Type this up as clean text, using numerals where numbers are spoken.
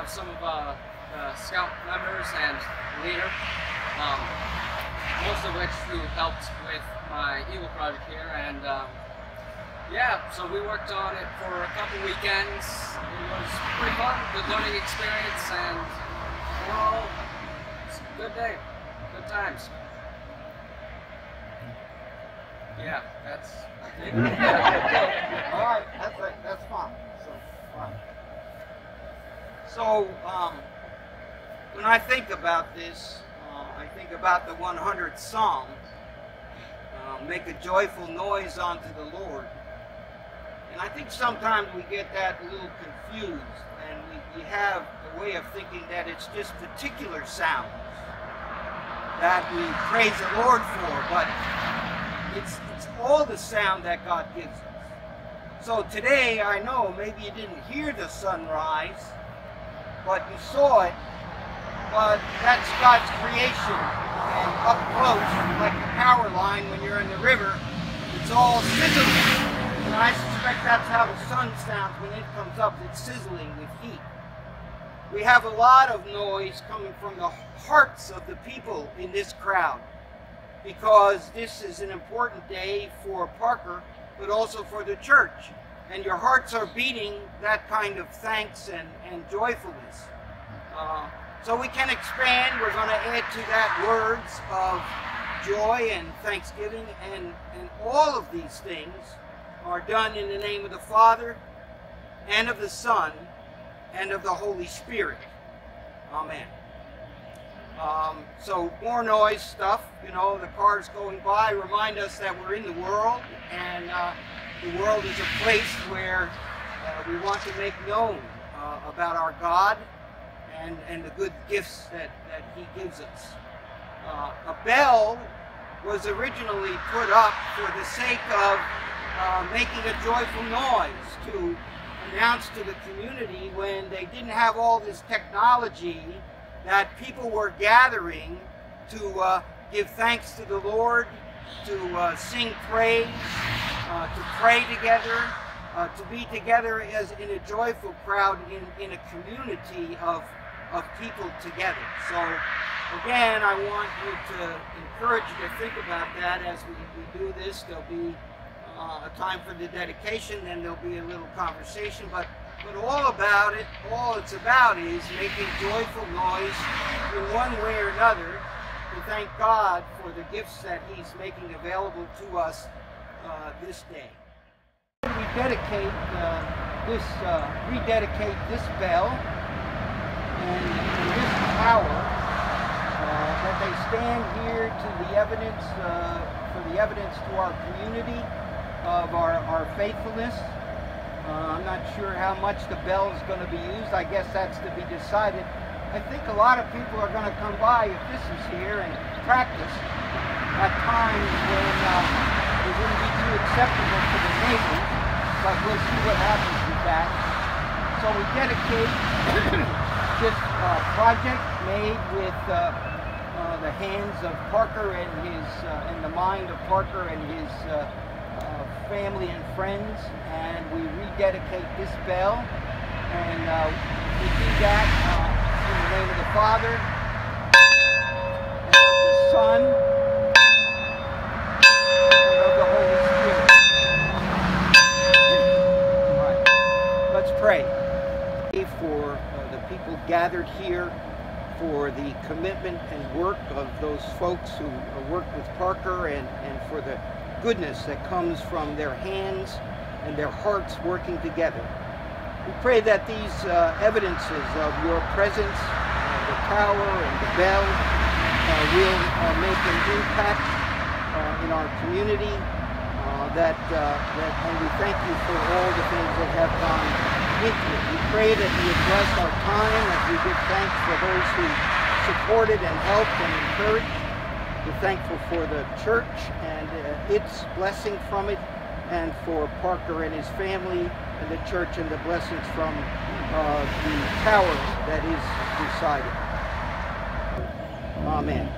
of some of the scout members and leader, most of which who helped with my Eagle project here, and yeah, so we worked on it for a couple weekends. It was pretty fun, good learning experience, and overall, it's a good day, good times. Yeah, that's. All right, that's fine. So, when I think about this, I think about the 100th Psalm. Make a joyful noise unto the Lord. And I think sometimes we get that a little confused, and we have a way of thinking that it's just particular sounds that we praise the Lord for, but it's all the sound that God gives us. So today, I know maybe you didn't hear the sunrise, but you saw it, but that's God's creation. And up close, like the power line when you're in the river, it's all sizzling. And I suspect that's how the sun sounds when it comes up. It's sizzling with heat. We have a lot of noise coming from the hearts of the people in this crowd, because this is an important day for Parker, but also for the church. And your hearts are beating that kind of thanks and joyfulness. So we can expand. We're going to add to that words of joy and thanksgiving, and all of these things are done in the name of the Father, and of the Son, and of the Holy Spirit. Amen. So more noise stuff, you know, the cars going by remind us that we're in the world, and the world is a place where we want to make known about our God and the good gifts that He gives us. A bell was originally put up for the sake of making a joyful noise to announce to the community when they didn't have all this technology, that people were gathering to give thanks to the Lord, to sing praise, to pray together, to be together as in a joyful crowd in a community of people together. So again, I want you to encourage you to think about that as we do this. There'll be a time for the dedication, then there'll be a little conversation, but all about it, all it's about is making joyful noise in one way or another to thank God for the gifts that He's making available to us this day. We dedicate rededicate this bell and this tower, that they stand here to the evidence, for the evidence to our community of our faithfulness. I'm not sure how much the bell is going to be used. I guess that's to be decided. I think a lot of people are going to come by if this is here and practice at times when it wouldn't be too acceptable to the neighbors, but we'll see what happens with that. So we dedicate this project made with the hands of Parker and the mind of Parker and his family and friends, and we rededicate this bell, and we do that in the name of the Father, and of the Son, and of the Holy Spirit. All right, let's pray for the people gathered here, for the commitment and work of those folks who work with Parker, and for the goodness that comes from their hands and their hearts working together. We pray that these evidences of your presence, the tower and the bell, will make an impact in our community, and we thank you for all the things that have gone into it. We pray that you would bless our time as we give thanks for those who supported and helped and encouraged. We're thankful for the church and its blessing from it, and for Parker and his family and the church and the blessings from the tower that is beside it. Amen.